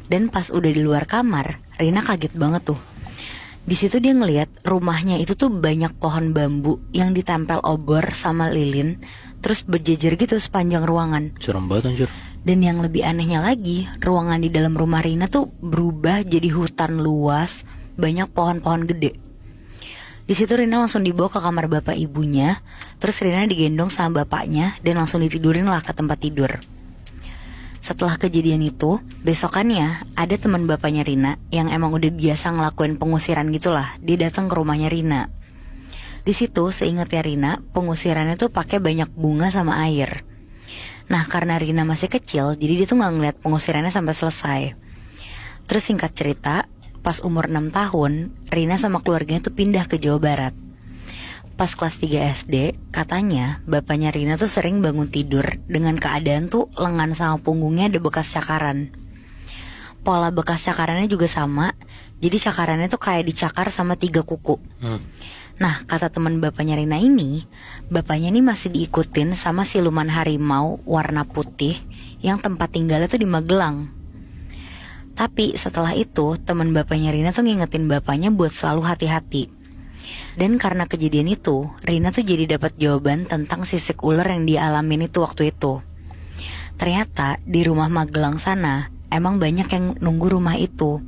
Dan pas udah di luar kamar, Rina kaget banget tuh. Di situ dia ngeliat rumahnya itu tuh banyak pohon bambu yang ditempel obor sama lilin, terus berjejer gitu sepanjang ruangan. Serem banget anjir. Dan yang lebih anehnya lagi, ruangan di dalam rumah Rina tuh berubah jadi hutan luas, banyak pohon-pohon gede. Di situ Rina langsung dibawa ke kamar bapak ibunya, terus Rina digendong sama bapaknya dan langsung ditidurin lah ke tempat tidur. Setelah kejadian itu, besokannya ada teman bapaknya Rina yang emang udah biasa ngelakuin pengusiran gitulah. Dia datang ke rumahnya Rina. Di situ seingatnya Rina, pengusirannya tuh pakai banyak bunga sama air. Nah karena Rina masih kecil, jadi dia tuh gak ngeliat pengusirannya sampai selesai. Terus singkat cerita, pas umur 6 tahun, Rina sama keluarganya tuh pindah ke Jawa Barat. Pas kelas 3 SD, katanya bapaknya Rina tuh sering bangun tidur dengan keadaan tuh lengan sama punggungnya ada bekas cakaran. Pola bekas cakarannya juga sama, jadi cakarannya tuh kayak dicakar sama 3 kuku. Nah kata teman bapaknya Rina ini, bapaknya ini masih diikutin sama siluman harimau warna putih yang tempat tinggalnya tuh di Magelang. Tapi setelah itu teman bapaknya Rina tuh ngingetin bapaknya buat selalu hati-hati. Dan karena kejadian itu, Rina tuh jadi dapat jawaban tentang sisik ular yang dialamin itu waktu itu. Ternyata di rumah Magelang sana emang banyak yang nunggu rumah itu.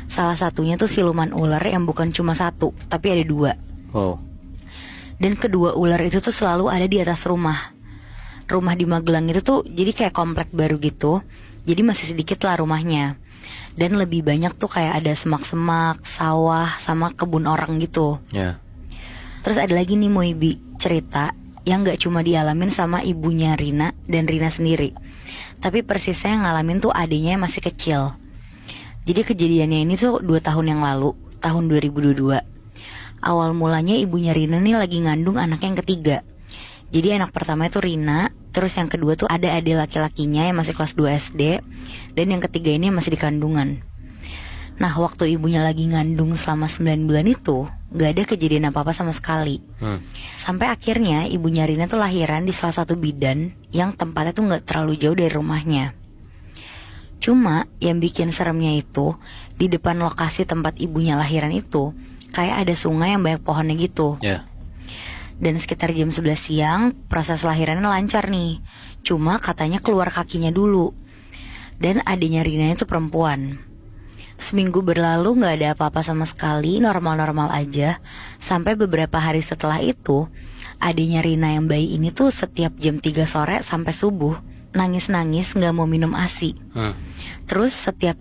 Salah satunya tuh siluman ular yang bukan cuma 1, tapi ada 2. Wow. Dan kedua ular itu tuh selalu ada di atas rumah. Rumah di Magelang itu tuh jadi kayak komplek baru gitu, jadi masih sedikit lah rumahnya. Dan lebih banyak tuh kayak ada semak-semak, sawah, sama kebun orang gitu. Terus ada lagi nih Moibi, cerita yang gak cuma dialamin sama ibunya Rina dan Rina sendiri, tapi persisnya yang ngalamin tuh adiknya yang masih kecil. Jadi kejadiannya ini tuh 2 tahun yang lalu, tahun 2022. Awal mulanya ibunya Rina nih lagi ngandung anak yang ketiga. Jadi anak pertama itu Rina, terus yang kedua tuh ada adik laki-lakinya yang masih kelas 2 SD, dan yang ketiga ini masih di kandungan. Nah waktu ibunya lagi ngandung selama 9 bulan itu, gak ada kejadian apa-apa sama sekali. Sampai akhirnya ibunya Rina tuh lahiran di salah satu bidan yang tempatnya tuh gak terlalu jauh dari rumahnya. Cuma yang bikin seremnya itu, di depan lokasi tempat ibunya lahiran itu, kayak ada sungai yang banyak pohonnya gitu. Dan sekitar jam 11 siang proses lahirannya lancar nih. Cuma katanya keluar kakinya dulu. Dan adiknya Rina itu perempuan. Seminggu berlalu gak ada apa-apa sama sekali, normal-normal aja. Sampai beberapa hari setelah itu, adiknya Rina yang bayi ini tuh setiap jam 3 sore sampai subuh nangis-nangis gak mau minum ASI. Terus setiap